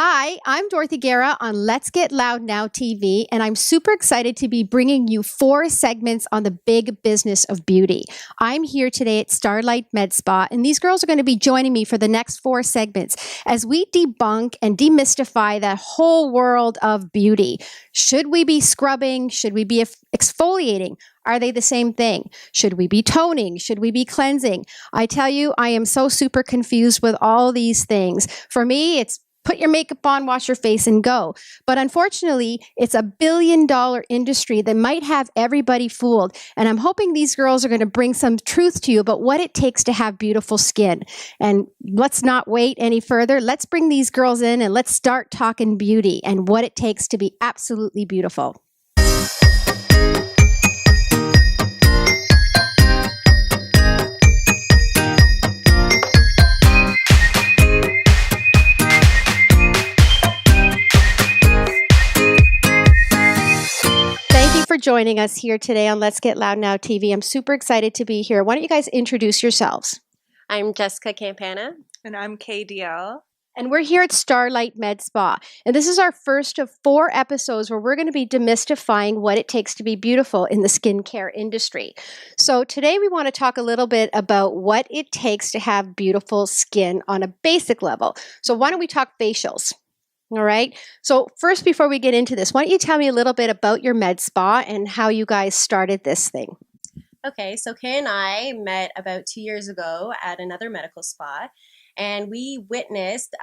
Hi, I'm Dorothy Guerra on Let's Get Loud Now TV, and I'm super excited to be bringing you 4 segments on the big business of beauty. I'm here today at Starlight Med Spa, and these girls are going to be joining me for the next 4 segments as we debunk and demystify that whole world of beauty. Should we be scrubbing? Should we be exfoliating? Are they the same thing? Should we be toning? Should we be cleansing? I tell you, I am so super confused with all these things. For me, it's put your makeup on, wash your face, and go. But unfortunately, it's a billion-dollar industry that might have everybody fooled. And I'm hoping these girls are going to bring some truth to you about what it takes to have beautiful skin. And let's not wait any further. Let's bring these girls in and let's start talking beauty and what it takes to be absolutely beautiful. For joining us here today on Let's Get Loud Now TV. I'm super excited to be here. Why don't you guys introduce yourselves? I'm Jessica Campana. And I'm KDL. And we're here at Starlight Med Spa. And this is our first of 4 episodes where we're going to be demystifying what it takes to be beautiful in the skincare industry. So today we want to talk a little bit about what it takes to have beautiful skin on a basic level. So why don't we talk facials? All right. So first, before we get into this, why don't you tell me a little bit about your med spa and how you guys started this thing? Okay, so Kaye and I met about 2 years ago at another medical spa, and we witnessed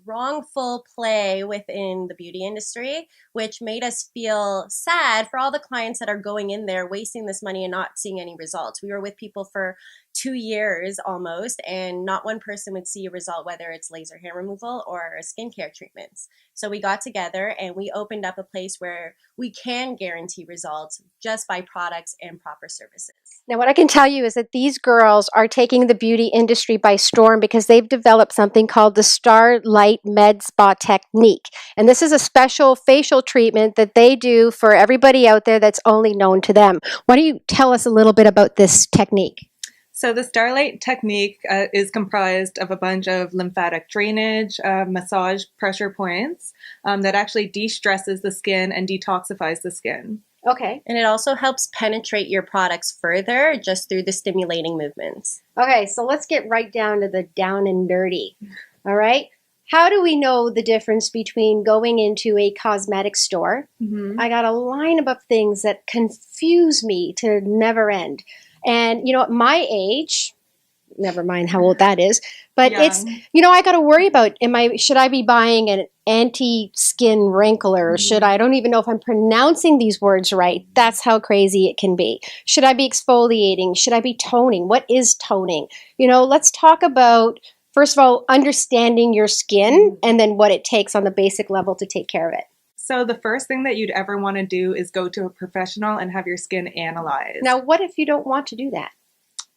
wrongful play within the beauty industry, which made us feel sad for all the clients that are going in there, wasting this money and not seeing any results. We were with people for 2 years almost, and not one person would see a result, whether it's laser hair removal or skincare treatments. So we got together and we opened up a place where we can guarantee results just by products and proper services. Now, what I can tell you is that these girls are taking the beauty industry by storm because they've developed something called the Starlight Med Spa technique. And this is a special facial treatment that they do for everybody out there that's only known to them. Why don't you tell us a little bit about this technique? So the Starlight technique is comprised of a bunch of lymphatic drainage, massage pressure points that actually de-stresses the skin and detoxifies the skin. Okay. And it also helps penetrate your products further just through the stimulating movements. Okay, so let's get right down to the down and dirty. All right. How do we know the difference between going into a cosmetic store? Mm-hmm. I got a lineup of things that confuse me to never end. And, at my age, never mind how old that is, but young. It's, I got to worry about, should I be buying an anti-skin wrinkler? Or I don't even know if I'm pronouncing these words right. That's how crazy it can be. Should I be exfoliating? Should I be toning? What is toning? Let's talk about, first of all, understanding your skin and then what it takes on the basic level to take care of it. So the first thing that you'd ever want to do is go to a professional and have your skin analyzed. Now, what if you don't want to do that?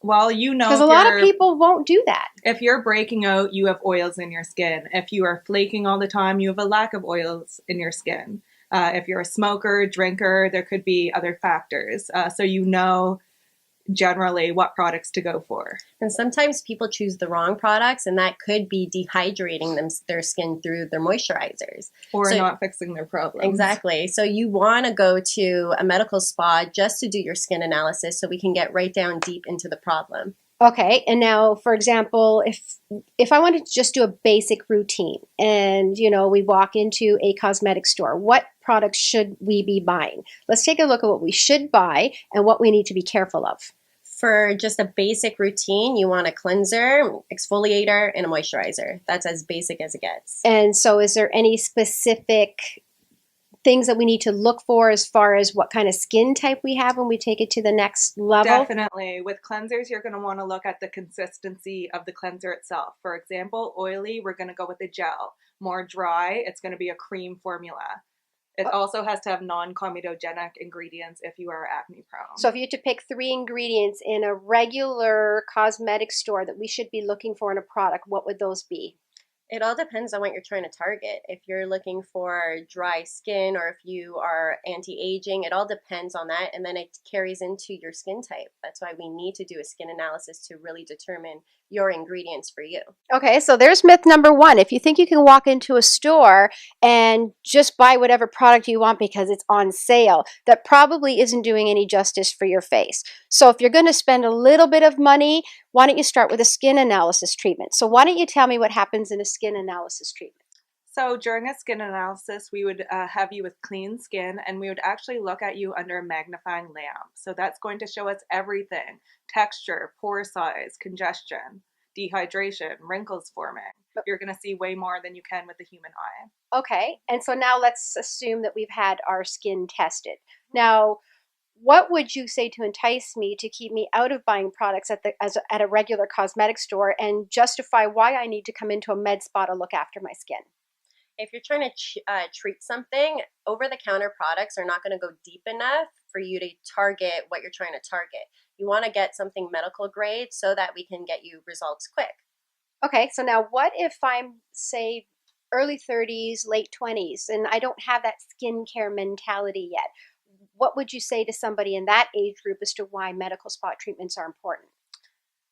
Well, because a lot of people won't do that. If you're breaking out, you have oils in your skin. If you are flaking all the time, you have a lack of oils in your skin. If you're a smoker, drinker, there could be other factors. So generally what products to go for. And sometimes people choose the wrong products, and that could be dehydrating their skin through their moisturizers. Or not fixing their problems. Exactly. So you want to go to a medical spa just to do your skin analysis so we can get right down deep into the problem. Okay, and now, for example, if I wanted to just do a basic routine and, we walk into a cosmetic store, what products should we be buying? Let's take a look at what we should buy and what we need to be careful of. For just a basic routine, you want a cleanser, exfoliator, and a moisturizer. That's as basic as it gets. And so is there any specific things that we need to look for as far as what kind of skin type we have when we take it to the next level? Definitely. With cleansers, you're going to want to look at the consistency of the cleanser itself. For example, oily, we're going to go with a gel. More dry, it's going to be a cream formula. It also has to have non-comedogenic ingredients if you are acne prone. So if you had to pick 3 ingredients in a regular cosmetic store that we should be looking for in a product, what would those be? It all depends on what you're trying to target. If you're looking for dry skin or if you are anti-aging, it all depends on that. And then it carries into your skin type. That's why we need to do a skin analysis to really determine your ingredients for you. Okay, so there's myth number one. If you think you can walk into a store and just buy whatever product you want because it's on sale, that probably isn't doing any justice for your face. So if you're going to spend a little bit of money, why don't you start with a skin analysis treatment? So why don't you tell me what happens in a skin analysis treatment? So during a skin analysis, we would have you with clean skin, and we would actually look at you under a magnifying lamp. So that's going to show us everything: texture, pore size, congestion, dehydration, wrinkles forming. You're going to see way more than you can with the human eye. Okay, and so now let's assume that we've had our skin tested. Now, what would you say to entice me to keep me out of buying products at a regular cosmetic store and justify why I need to come into a med spa to look after my skin? If you're trying to treat something, over-the-counter products are not going to go deep enough for you to target what you're trying to target. You want to get something medical grade so that we can get you results quick. Okay, so now what if I'm, say, early 30s, late 20s, and I don't have that skincare mentality yet? What would you say to somebody in that age group as to why medical spa treatments are important?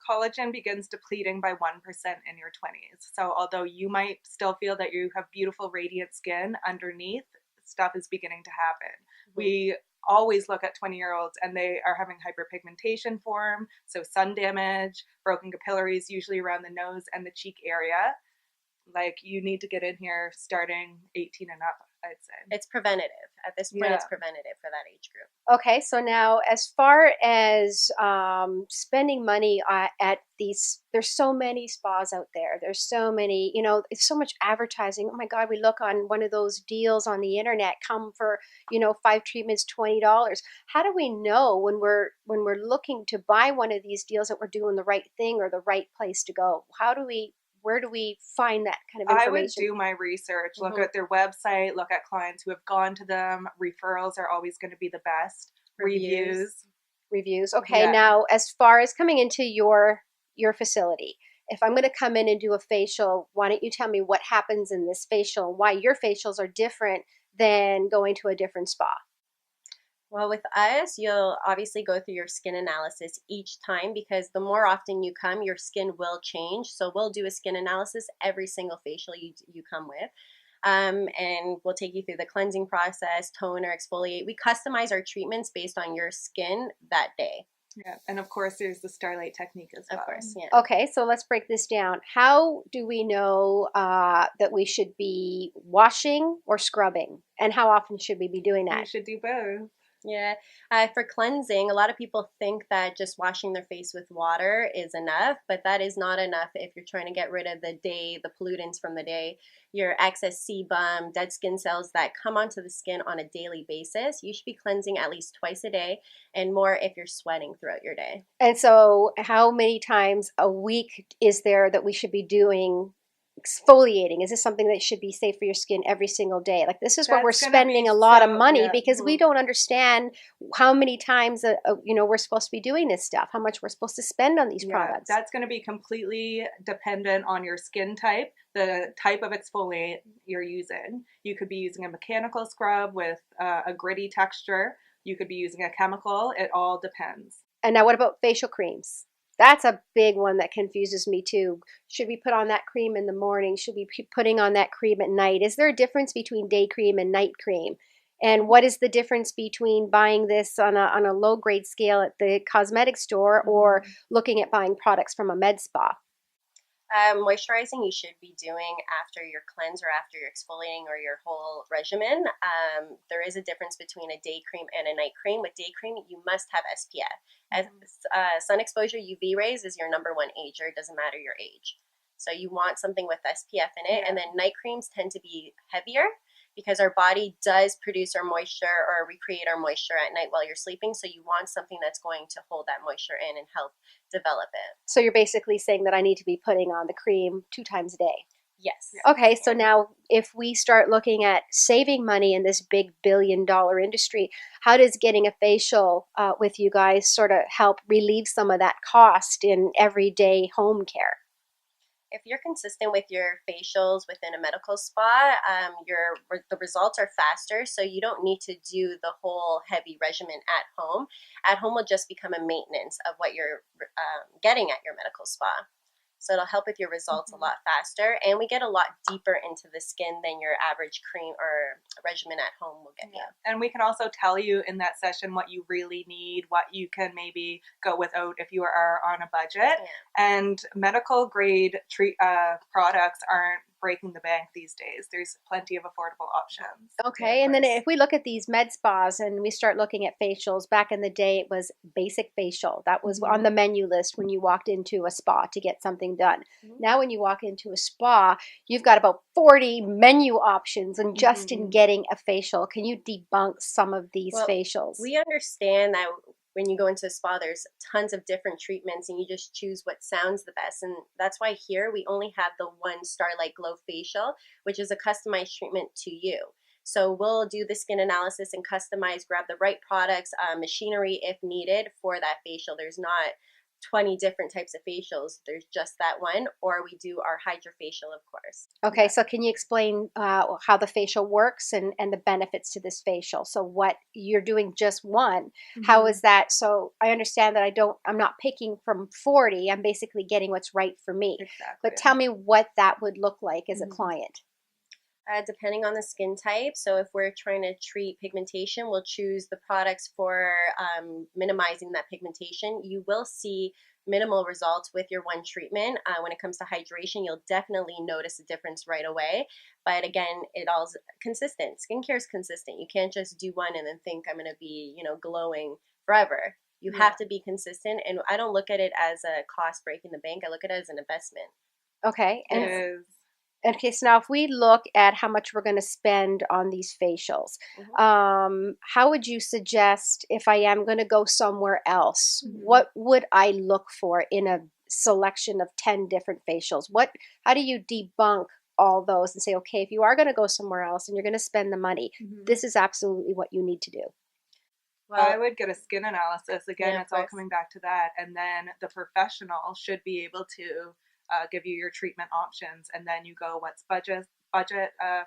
Collagen begins depleting by 1% in your 20s. So although you might still feel that you have beautiful, radiant skin, underneath, stuff is beginning to happen. Mm-hmm. We always look at 20-year-olds and they are having hyperpigmentation form, so sun damage, broken capillaries, usually around the nose and the cheek area. Like, you need to get in here starting 18 and up, I'd say. It's preventative. At this point, It's preventative for that age group. Okay, so now as far as spending money at these, there's so many spas out there. There's so many, it's so much advertising. Oh my God, we look on one of those deals on the internet, come for, 5 treatments, $20. How do we know when we're looking to buy one of these deals that we're doing the right thing or the right place to go? Where do we find that kind of information? I would do my research, look at their website, look at clients who have gone to them. Referrals are always going to be the best. Reviews. Okay, yeah. Now as far as coming into your facility, if I'm going to come in and do a facial, why don't you tell me what happens in this facial and why your facials are different than going to a different spa? Well, with us, you'll obviously go through your skin analysis each time because the more often you come, your skin will change. So we'll do a skin analysis every single facial you come with. And we'll take you through the cleansing process, toner, exfoliate. We customize our treatments based on your skin that day. Yeah, and of course there's the Starlight technique as well. Of course, yeah. Okay, so let's break this down. How do we know that we should be washing or scrubbing? And how often should we be doing that? You should do both. Yeah. For cleansing, a lot of people think that just washing their face with water is enough, but that is not enough if you're trying to get rid of the pollutants from the day, your excess sebum, dead skin cells that come onto the skin on a daily basis. You should be cleansing at least twice a day and more if you're sweating throughout your day. And so how many times a week is there that we should be doing exfoliating? Is this something that should be safe for your skin every single day? Like, this is where we're spending a lot of money because we don't understand how many times we're supposed to be doing this stuff, how much we're supposed to spend on these products. That's going to be completely dependent on your skin type, the type of exfoliant you're using. You could be using a mechanical scrub with a gritty texture. You could be using a chemical. It all depends. And now what about facial creams? That's a big one that confuses me too. Should we put on that cream in the morning? Should we be putting on that cream at night? Is there a difference between day cream and night cream? And what is the difference between buying this on a low grade scale at the cosmetic store or looking at buying products from a med spa? Moisturizing you should be doing after your cleanse or after your exfoliating or your whole regimen. There is a difference between a day cream and a night cream. With day cream, you must have SPF. As sun exposure, UV rays is your number one ager. It doesn't matter your age. So you want something with SPF in it. And then night creams tend to be heavier because our body does produce our moisture or recreate our moisture at night while you're sleeping. So you want something that's going to hold that moisture in and help develop it. So you're basically saying that I need to be putting on the cream 2 times a day. Yes. Okay, so now if we start looking at saving money in this big billion-dollar industry, how does getting a facial with you guys sort of help relieve some of that cost in everyday home care? If you're consistent with your facials within a medical spa, the results are faster, so you don't need to do the whole heavy regimen at home. At home will just become a maintenance of what you're getting at your medical spa. So it'll help with your results a lot faster, and we get a lot deeper into the skin than your average cream or regimen at home will get you. And we can also tell you in that session what you really need, what you can maybe go without if you are on a budget. And medical grade products aren't breaking the bank these days. There's plenty of affordable options. Okay, and then if we look at these med spas and we start looking at facials, back in the day it was basic facial. That was on the menu list when you walked into a spa to get something done. Now when you walk into a spa, you've got about 40 menu options and just in getting a facial. Can you debunk some of these facials? We understand that when you go into a spa, there's tons of different treatments and you just choose what sounds the best. And that's why here we only have the one Starlight Glow facial, which is a customized treatment to you. So we'll do the skin analysis and customize, grab the right products, machinery if needed for that facial. There's not 20 different types of facials. There's just that one, or we do our hydrofacial, of course. Okay, so can you explain how the facial works and the benefits to this facial? So what you're doing just one, how is that? So I understand that I'm not picking from 40, I'm basically getting what's right for me. Exactly. But tell me what that would look like as a client. Depending on the skin type. So if we're trying to treat pigmentation, we'll choose the products for minimizing that pigmentation. You will see minimal results with your one treatment. When it comes to hydration, you'll definitely notice a difference right away. But again, it all's consistent. Skincare is consistent. You can't just do one and then think I'm going to be, glowing forever. You have to be consistent. And I don't look at it as a cost breaking the bank. I look at it as an investment. Okay. It is. Okay, so now if we look at how much we're going to spend on these facials, how would you suggest if I am going to go somewhere else, what would I look for in a selection of 10 different facials? How do you debunk all those and say, okay, if you are going to go somewhere else and you're going to spend the money, this is absolutely what you need to do? Well, I would get a skin analysis. Again, it's all coming back to that. And then the professional should be able to give you your treatment options, and then you go what's budget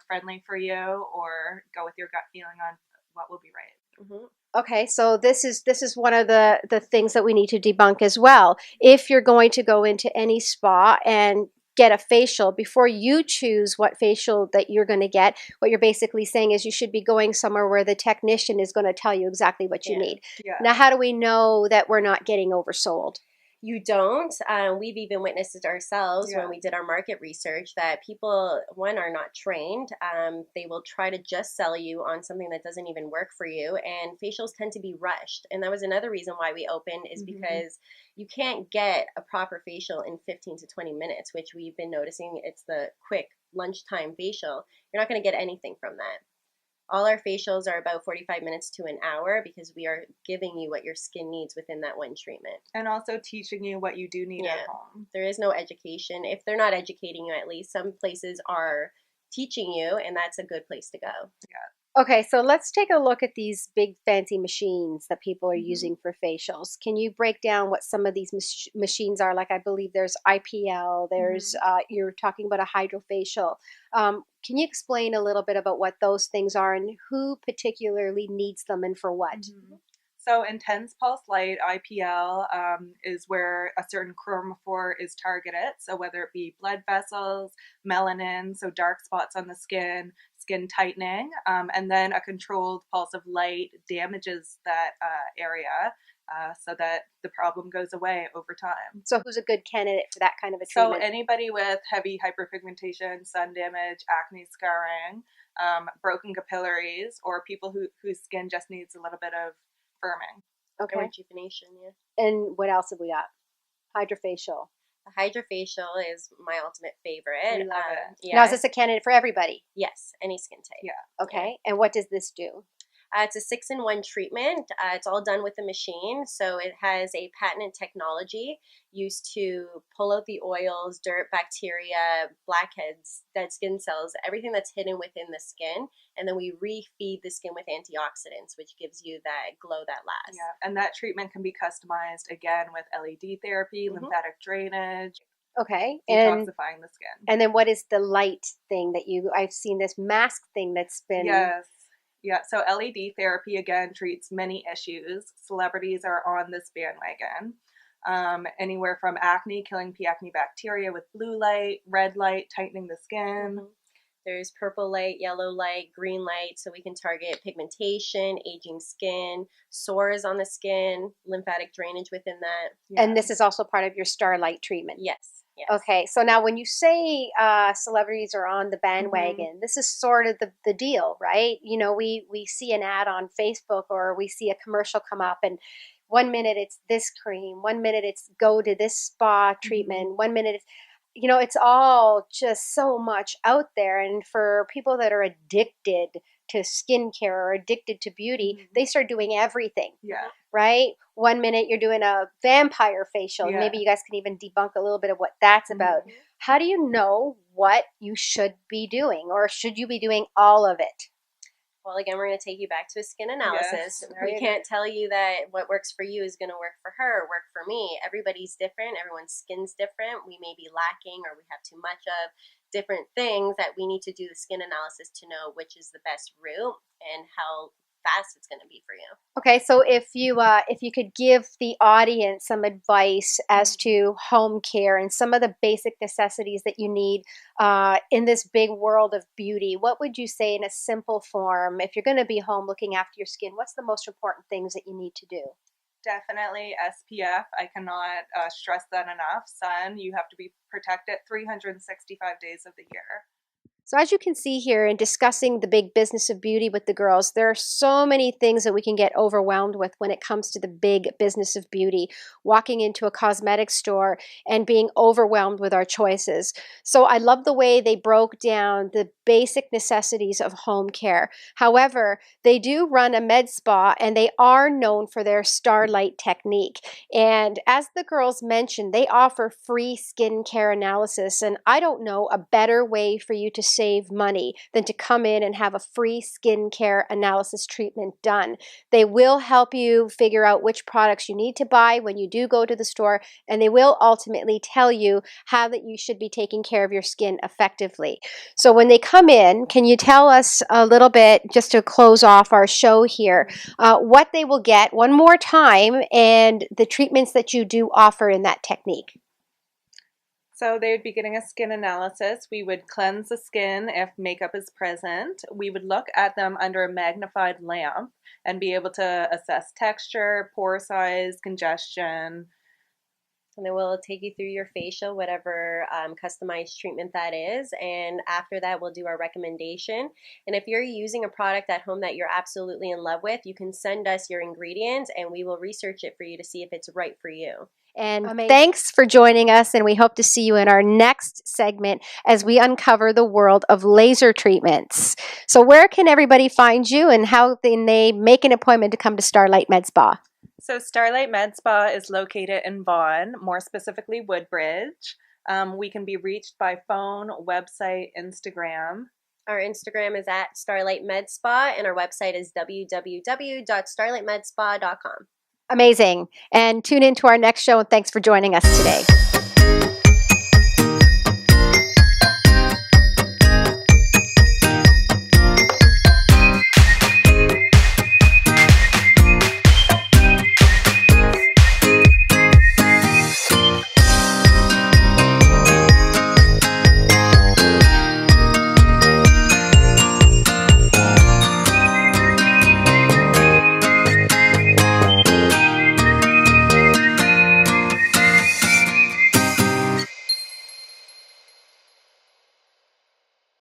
friendly for you, or go with your gut feeling on what will be right. Okay, so this is one of the things that we need to debunk as well. If you're going to go into any spa and get a facial, before you choose what facial that you're going to get, what you're basically saying is you should be going somewhere where the technician is going to tell you exactly what you need. Now, how do we know that we're not getting oversold? You don't. We've even witnessed it ourselves when we did our market research that people, one, are not trained. They will try to just sell you on something that doesn't even work for you. And facials tend to be rushed. And that was another reason why we opened is because you can't get a proper facial in 15 to 20 minutes, which we've been noticing. It's the quick lunchtime facial. You're not going to get anything from that. All our facials are about 45 minutes to an hour because we are giving you what your skin needs within that one treatment. And also teaching you what you do need at home. There is no education. If they're not educating you, at least some places are teaching you, and that's a good place to go. Okay, so let's take a look at these big fancy machines that people are using for facials. Can you break down what some of these machines are? Like I believe there's IPL, there's you're talking about a hydrofacial. Can you explain a little bit about what those things are and who particularly needs them and for what? So intense pulse light, IPL, is where a certain chromophore is targeted. So whether it be blood vessels, melanin, so dark spots on the skin tightening, and then a controlled pulse of light damages that area so that the problem goes away over time. So who's a good candidate for that kind of a treatment? So anybody with heavy hyperpigmentation, sun damage, acne scarring, broken capillaries, or people whose skin just needs a little bit of firming. Okay. Or rejuvenation, And what else have we got? Hydrofacial. The hydrofacial is my ultimate favorite. We love it. Now, is this a candidate for everybody? Yes, any skin type. Yeah. Okay. And what does this do? It's a 6-in-1 treatment. It's all done with the machine. So it has a patented technology used to pull out the oils, dirt, bacteria, blackheads, dead skin cells, everything that's hidden within the skin. And then we refeed the skin with antioxidants, which gives you that glow that lasts. Yeah, and that treatment can be customized again with LED therapy, lymphatic drainage. Okay. Detoxifying the skin. And then what is the light thing that I've seen this mask thing that's been... Yes. Yeah, so LED therapy, again, treats many issues. Celebrities are on this bandwagon. Anywhere from acne, killing P. acne bacteria with blue light, red light, tightening the skin. Mm-hmm. There's purple light, yellow light, green light, so we can target pigmentation, aging skin, sores on the skin, lymphatic drainage within that. Yeah. And this is also part of your Starlight treatment. Yes. Yes. Okay, so now when you say celebrities are on the bandwagon, this is sort of the deal, right? You know, we see an ad on Facebook or we see a commercial come up, and 1 minute it's this cream, 1 minute it's go to this spa treatment, 1 minute it's, you know, it's all just so much out there. And for people that are addicted to skincare or addicted to beauty, they start doing everything. Yeah. Right? 1 minute you're doing a vampire facial. Yeah. Maybe you guys can even debunk a little bit of what that's about. How do you know what you should be doing, or should you be doing all of it? Well, again, we're going to take you back to a skin analysis. Yes. We can't tell you that what works for you is going to work for her or work for me. Everybody's different. Everyone's skin's different. We may be lacking or we have too much of different things that we need to do the skin analysis to know which is the best route and how fast it's going to be for you. Okay, so if you could give the audience some advice as to home care and some of the basic necessities that you need in this big world of beauty, what would you say in a simple form? If you're going to be home looking after your skin, what's the most important things that you need to do? Definitely SPF. I cannot stress that enough. Sun, you have to be protected 365 days of the year. So as you can see here in discussing the big business of beauty with the girls, there are so many things that we can get overwhelmed with when it comes to the big business of beauty, walking into a cosmetic store and being overwhelmed with our choices. So I love the way they broke down the basic necessities of home care. However, they do run a med spa and they are known for their Starlight technique. And as the girls mentioned, they offer free skincare analysis. And I don't know a better way for you to save money than to come in and have a free skincare analysis treatment done. They will help you figure out which products you need to buy when you do go to the store, and they will ultimately tell you how that you should be taking care of your skin effectively. So when they come in, can you tell us a little bit, just to close off our show here, what they will get one more time and the treatments that you do offer in that technique? So they would be getting a skin analysis. We would cleanse the skin if makeup is present. We would look at them under a magnified lamp and be able to assess texture, pore size, congestion. And then we'll take you through your facial, whatever customized treatment that is. And after that, we'll do our recommendation. And if you're using a product at home that you're absolutely in love with, you can send us your ingredients and we will research it for you to see if it's right for you. And thanks for joining us, and we hope to see you in our next segment as we uncover the world of laser treatments. So where can everybody find you, and how can they make an appointment to come to Starlight Med Spa? So Starlight Med Spa is located in Vaughan, more specifically Woodbridge. We can be reached by phone, website, Instagram. Our Instagram is at Starlight Med Spa, and our website is www.starlightmedspa.com. Amazing. And tune in to our next show, and thanks for joining us today.